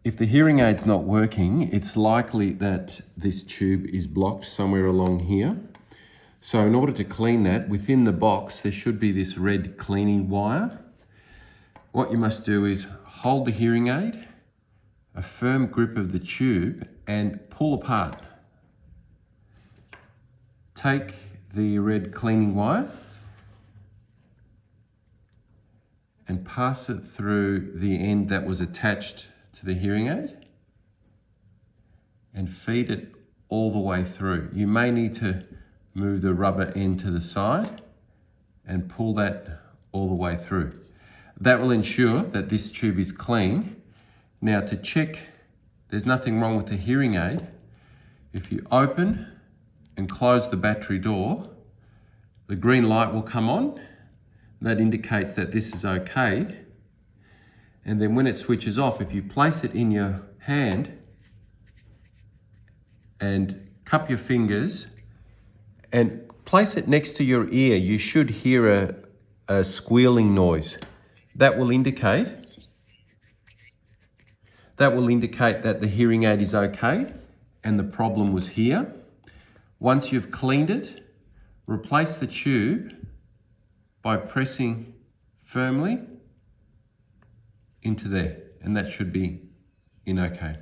If the hearing aid's not working, it's likely that this tube is blocked somewhere along here. So in order to clean that, within the box, there should be this red cleaning wire. What you must do is hold the hearing aid, a firm grip of the tube, and pull apart. Take the red cleaning wire and pass it through the end that was attached to the hearing aid and feed it all the way through. You may need to move the rubber end to the side and pull that all the way through. That will ensure that this tube is clean. Now to check there's nothing wrong with the hearing aid, if you open and close the battery door, the green light will come on. That indicates that this is okay. And then when it switches off, if you place it in your hand and cup your fingers and place it next to your ear, you should hear a squealing noise. That will indicate that the hearing aid is okay and the problem was here. Once you've cleaned it, replace the tube by pressing firmly into there, and that should be in okay.